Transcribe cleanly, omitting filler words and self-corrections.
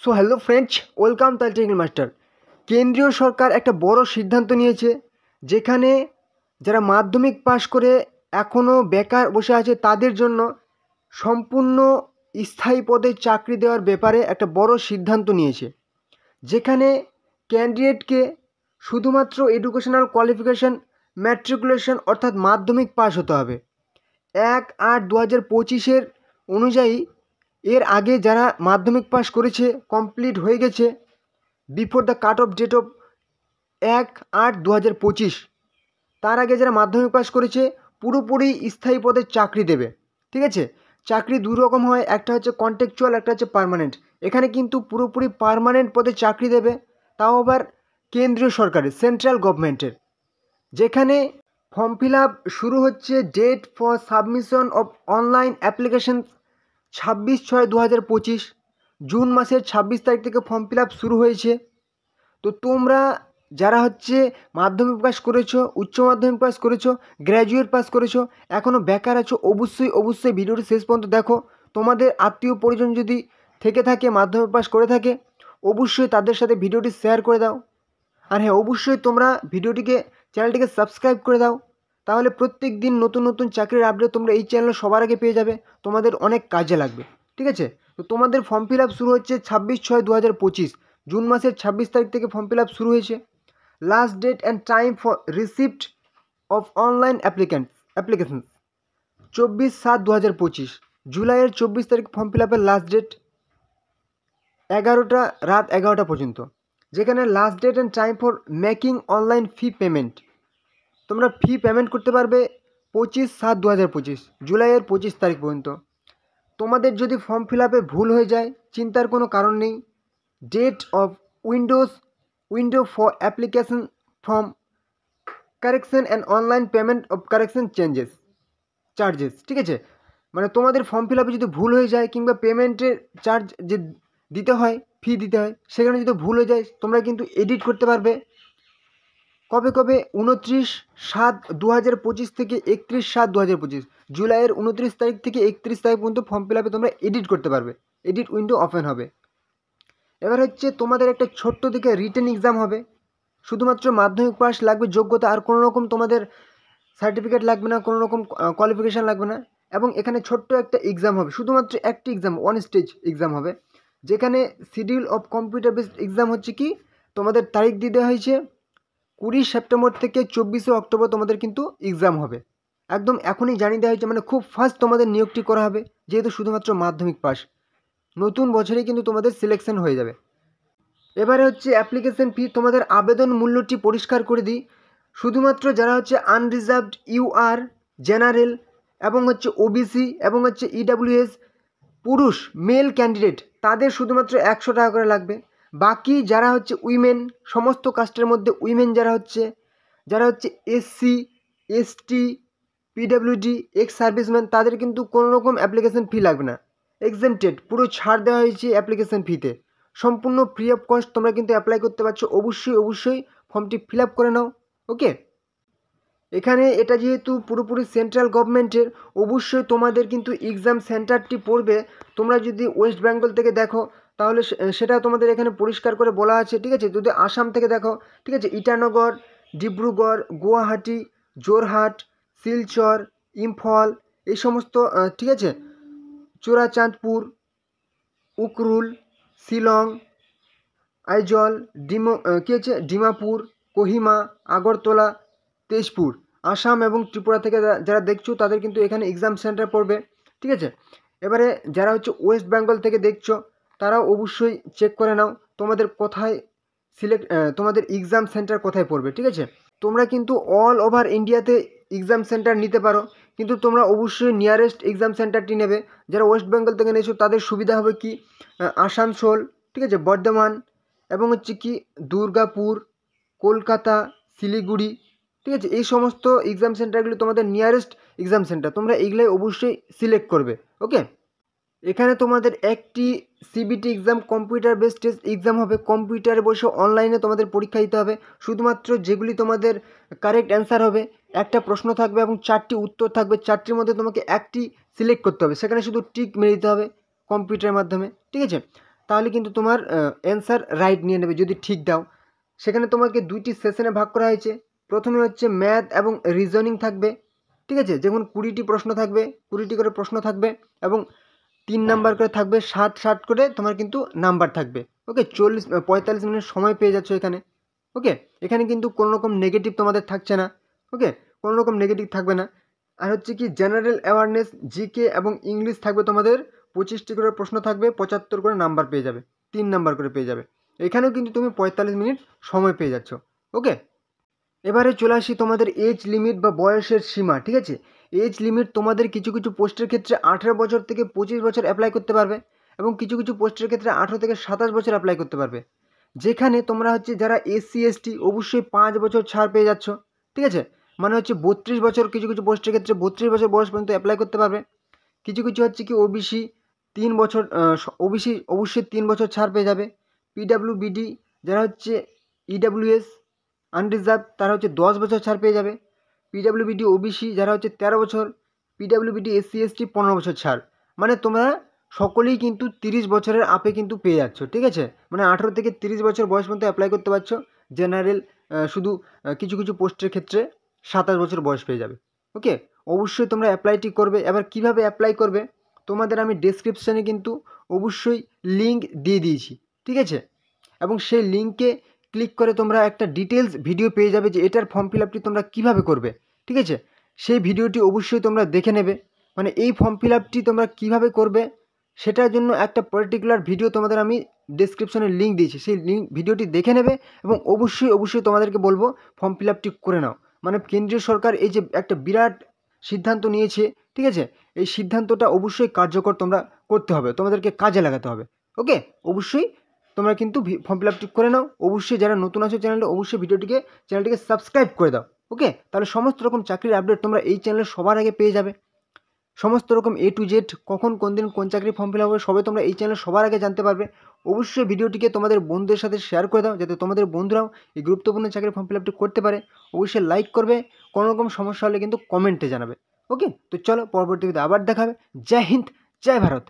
So hello friends, welcome তাল technical master. কেন্দ্রীয় সরকার একটা বড় সিদ্ধান্ত নিয়েছে, যেখানে যারা মাধ্যমিক পাশ করে এখনও বেকার বসে আছে তাদের জন্য সম্পূর্ণ স্থায়ী পদে চাকরি দেওয়ার ব্যাপারে একটা বড় সিদ্ধান্ত নিয়েছে, যেখানে ক্যান্ডিডেটকে শুধুমাত্র এডুকেশনাল কোয়ালিফিকেশান ম্যাট্রিকুলেশন অর্থাৎ মাধ্যমিক পাস হতে হবে। 1/8/2025 অনুযায়ী এর আগে যারা মাধ্যমিক পাস করেছে কমপ্লিট হয়ে গেছে before the cut off date of 1/8/2025, তার আগে যারা মাধ্যমিক পাস করেছে পুরোপুরি স্থায়ী পদে চাকরি দেবে। ঠিক আছে, চাকরি দুই রকম হয়, একটা হচ্ছে কন্ট্রাকচুয়াল, একটা হচ্ছে পার্মানেন্ট। এখানে কিন্তু পুরোপুরি পার্মানেন্ট পদে চাকরি দেবে, তাও আবার কেন্দ্রীয় সরকারের, সেন্ট্রাল গভর্নমেন্টের। যেখানে ফর্ম ফিল আপ শুরু হচ্ছে, date for submission of online application 26/6/2025, June মাসের 26 তারিখ থেকে ফর্ম ফিল আপ শুরু হয়েছে। তো তোমরা যারা হচ্ছে মাধ্যমিক পাস করেছো, উচ্চ মাধ্যমিক পাস করেছো, গ্র্যাজুয়েট পাস করেছো, এখনও বেকার আছো, অবশ্যই ভিডিওটি শেষ পর্যন্ত দেখো। তোমাদের আত্মীয় পরিজন যদি থেকে থাকে মাধ্যমিক পাস করে থাকে, অবশ্যই তাদের সাথে ভিডিওটি শেয়ার করে দাও। আর হ্যাঁ, অবশ্যই তোমরা চ্যানেলটিকে সাবস্ক্রাইব করে দাও, তাহলে প্রত্যেক দিন নতুন নতুন চাকরির আপডেট তোমরা এই চ্যানেলে সবার আগে পেয়ে যাবে, তোমাদের অনেক কাজে লাগবে। ঠিক আছে, তো তোমাদের ফর্ম ফিল আপ শুরু হচ্ছে 26/6/2025, জুন মাসের 26 তারিখ থেকে ফর্ম ফিল আপ শুরু হয়েছে। Last date and time for receipt of online application 24/7/2025, জুলাইয়ের 24 তারিখ ফর্ম ফিল আপের লাস্ট ডেট, রাত 11টা পর্যন্ত। যেখানে last date and time for making online fee payment, তোমরা ফি পেমেন্ট করতে পারবে 25/7/2025, জুলাইয়ের 25 তারিখ পর্যন্ত। তোমাদের যদি ফর্ম ফিল আপে ভুল হয়ে যায়, চিন্তার কোনো কারণ নেই। Date of window for application form correction and online payment of correction charges. ঠিক আছে, মানে তোমাদের ফর্ম ফিল আপে যদি ভুল হয়ে যায় কিংবা পেমেন্টের চার্জ যে দিতে হয়, ফি দিতে হয়, সেখানে যদি ভুল হয়ে যায় তোমরা কিন্তু এডিট করতে পারবে। কবে 29/7/2025 থেকে 31/7/2025, জুলাইয়ের 29 তারিখ থেকে 31 তারিখ পর্যন্ত ফর্ম ফিল আপে তোমরা এডিট করতে পারবে, এডিট উইন্ডো ওপেন হবে। এবার হচ্ছে তোমাদের একটা ছোট্ট দিকে রিটেন এক্সাম হবে, শুধুমাত্র মাধ্যমিক পাস লাগবে যোগ্যতা, আর কোনো রকম তোমাদের সার্টিফিকেট লাগবে না, কোনো রকম কোয়ালিফিকেশান লাগবে না। এবং এখানে ছোট্ট একটা এক্সাম হবে, শুধুমাত্র একটি এক্সাম, ওয়ান স্টেজ এক্সাম হবে। যেখানে schedule of computer based exam হচ্ছে কি, তোমাদের তারিখ দিয়ে দেওয়া হয়েছে 20 সেপ্টেম্বর থেকে 24 অক্টোবর তোমাদের কিন্তু এক্সাম হবে। একদম এখনই জানিয়ে দেওয়া হয়েছে, মানে খুব ফাস্ট তোমাদের নিয়োগটি করা হবে, যেহেতু শুধুমাত্র মাধ্যমিক পাস। নতুন বছরেই কিন্তু তোমাদের সিলেকশন হয়ে যাবে। এবারে হচ্ছে অ্যাপ্লিকেশন ফি, তোমাদের আবেদন মূল্যটি পরিষ্কার করে দিই। শুধুমাত্র যারা হচ্ছে আনরিজার্ভড ইউআর, জেনারেল এবং হচ্ছে ওবিসি এবং হচ্ছে ইডাব্লিউএস পুরুষ মেল ক্যান্ডিডেট, তাদের শুধুমাত্র 100 টাকা করে লাগবে। বাকি যারা হচ্ছে উইমেন, সমস্ত কাস্টের মধ্যে উইমেন যারা হচ্ছে SC, ST, PWD, ex serviceman, তাদের কিন্তু কোনো রকম অ্যাপ্লিকেশন ফি লাগবে না, এক্সেমটেড, পুরো ছাড় দেওয়া হয়েছে অ্যাপ্লিকেশন ফিতে, সম্পূর্ণ ফ্রি অফ কস্ট তোমরা কিন্তু অ্যাপ্লাই করতে পারছো। অবশ্যই ফর্মটি ফিল আপ করে নাও। ওকে, এখানে এটা যেহেতু পুরোপুরি সেন্ট্রাল গভর্নমেন্টের, অবশ্যই তোমাদের কিন্তু এক্সাম সেন্টারটি পড়বে। তোমরা যদি ওয়েস্ট বেঙ্গল থেকে দেখো তাহলে সেটা তোমাদের এখানে পরিষ্কার করে বলা আছে। ঠিক আছে, যদি আসাম থেকে দেখো, ঠিক আছে, ইটানগর, ডিব্রুগড়, গুয়াহাটি, জোরহাট, শিলচর, ইম্ফল, এই সমস্ত, ঠিক আছে, চূড়াচাঁদপুর, উকরুল, শিলং, আইজল, ডিমাপুর, কোহিমা, আগরতলা, তেজপুর, আসাম এবং ত্রিপুরা থেকে যারা দেখছো তাদের কিন্তু এখানে এক্সাম সেন্টার পড়বে। ঠিক আছে, এবারে যারা হচ্ছে ওয়েস্ট বেঙ্গল থেকে দেখছো তারাও অবশ্যই চেক করে নাও তোমাদের কোথায় তোমাদের এক্সাম সেন্টার কোথায় পড়বে। ঠিক আছে, তোমরা কিন্তু অল ওভার ইন্ডিয়াতে এক্সাম সেন্টার নিতে পারো, কিন্তু তোমরা অবশ্যই নিয়ারেস্ট এক্সাম সেন্টারটি নেবে। যারা ওয়েস্ট বেঙ্গল থেকে নিয়েছো তাদের সুবিধা হবে কি, আসানসোল, ঠিক আছে, বর্ধমান এবং হচ্ছে কি দুর্গাপুর, কলকাতা, শিলিগুড়ি, ঠিক আছে, এই সমস্ত এক্সাম সেন্টারগুলি তোমাদের নিয়ারেস্ট এক্সাম সেন্টার, তোমরা এইগুলাই অবশ্যই সিলেক্ট করবে। ওকে, এখানে তোমাদের একটি CBT exam, computer based test exam হবে, কম্পিউটারে বসে অনলাইনে তোমাদের পরীক্ষা দিতে হবে। শুধুমাত্র যেগুলি তোমাদের কারেক্ট অ্যান্সার হবে, একটা প্রশ্ন থাকবে এবং 4টি উত্তর থাকবে, 4টির মধ্যে তোমাকে একটি সিলেক্ট করতে হবে, সেখানে শুধু টিক মেরে দিতে হবে কম্পিউটারের মাধ্যমে। ঠিক আছে, তাহলে কিন্তু তোমার অ্যান্সার রাইট নিয়ে নেবে যদি ঠিক দাও। সেখানে তোমাকে 2টি সেশনে ভাগ করা হয়েছে। প্রথমে হচ্ছে ম্যাথ এবং রিজনিং থাকবে, ঠিক আছে, যেমন 20টি প্রশ্ন থাকবে, 20টি করে প্রশ্ন থাকবে এবং 3 নাম্বার করে থাকবে, 60 করে তোমার কিন্তু নাম্বার থাকবে। ওকে, 45 মিনিট সময় পেয়ে যাচ্ছ এখানে। ওকে, এখানে কিন্তু কোনো রকম নেগেটিভ তোমাদের থাকছে না। ওকে, কোনো রকম নেগেটিভ থাকবে না। আর হচ্ছে কি জেনারেল অ্যাওয়ারনেস, জিকে এবং ইংলিশ থাকবে তোমাদের। 25টি করে প্রশ্ন থাকবে, 75 করে নাম্বার পেয়ে যাবে, 3 নাম্বার করে পেয়ে যাবে। এখানেও কিন্তু তুমি 45 মিনিট সময় পেয়ে যাচ্ছ। ওকে, এবারে চলে আসি তোমাদের এজ লিমিট বা বয়সের সীমা, ঠিক আছে। এজ লিমিট তোমাদের কিছু কিছু পোস্টের ক্ষেত্রে 18 বছর থেকে 25 বছর অ্যাপ্লাই করতে পারবে এবং কিছু কিছু পোস্টের ক্ষেত্রে 18 থেকে 27 বছর অ্যাপ্লাই করতে পারবে। যেখানে তোমরা হচ্ছে যারা এসসি এসটি অবশ্যই 5 বছর ছাড় পেয়ে যাচ্ছ, ঠিক আছে। মানে হচ্ছে 32 বছর, কিছু কিছু পোস্টের ক্ষেত্রে 32 বছর বয়স পর্যন্ত অ্যাপ্লাই করতে পারবে। কিছু কিছু হচ্ছে কি ওবিসি 3 বছর, ওবিসি অবশ্যই 3 বছর ছাড় পেয়ে যাবে। পিডাব্লিউবিডি যারা হচ্ছে ইডাব্লিউএস আনরিজার্ভ তারা হচ্ছে 10 বছর ছাড় পেয়ে যাবে। পিডাব্লিউবিডি ওবিসি যারা হচ্ছে 13 বছর, পিডাব্লিউবিডি এসসি এসটি 15 বছর ছাড়। মানে তোমরা সকলেই কিন্তু 30 বছরের আপে কিন্তু পেয়ে যাচ্ছ, ঠিক আছে। মানে 18 থেকে 30 বছর বয়স পর্যন্ত অ্যাপ্লাই করতে পারছো। জেনারেল শুধু কিছু কিছু পোস্টের ক্ষেত্রে 27 বছর বয়স পেয়ে যাবে। ওকে, অবশ্যই তোমরা অ্যাপ্লাইটি করবে। এবার কিভাবে অ্যাপ্লাই করবে তোমাদের আমি ডেসক্রিপশানে কিন্তু অবশ্যই লিঙ্ক দিয়ে দিয়েছি, ঠিক আছে। এবং সেই লিঙ্কে ক্লিক করে তোমরা একটা ডিটেলস ভিডিও পেয়ে যাবে যে এটার ফর্ম ফিল আপটি তোমরা কীভাবে করবে, ঠিক আছে। সেই ভিডিওটি অবশ্যই তোমরা দেখে নেবে। মানে এই ফর্ম ফিল আপটি তোমরা কীভাবে করবে সেটার জন্য একটা পার্টিকুলার ভিডিও তোমাদের আমি ডেসক্রিপশনে লিঙ্ক দিয়েছি, সেই ভিডিওটি দেখে নেবে এবং অবশ্যই তোমাদেরকে বলবো ফর্ম ফিল আপটি করে নাও। মানে কেন্দ্রীয় সরকার এই যে একটা বিরাট সিদ্ধান্ত নিয়েছে, ঠিক আছে, এই সিদ্ধান্তটা অবশ্যই কার্যকর তোমরা করতে হবে, তোমাদেরকে কাজে লাগাতে হবে। ওকে, অবশ্যই তোমরা কিন্তু ফর্ম ফিল আপটি করে নাও। অবশ্যই যারা নতুন আছো চ্যানেলে অবশ্যই চ্যানেলটিকে সাবস্ক্রাইব করে দাও। ওকে, তাহলে সমস্ত রকম চাকরির আপডেট তোমরা এই চ্যানেলে সবার আগে পেয়ে যাবে। সমস্ত রকম A to Z কখন কোন দিন কোন চাকরি ফর্ম ফিল আপ হবে সবাই তোমরা এই চ্যানেলে সবার আগে জানতে পারবে। অবশ্যই ভিডিওটিকে তোমাদের বন্ধুদের সাথে শেয়ার করে দাও যাতে তোমাদের বন্ধুরাও এই গুরুত্বপূর্ণ চাকরির ফর্ম ফিল আপটি করতে পারে। অবশ্যই লাইক করবে, কোনো রকম সমস্যা হলে কিন্তু কমেন্টে জানাবে। ওকে, তো চলো পরবর্তী ভিডিওতে আবার দেখা হবে। জয় হিন্দ, জয় ভারত।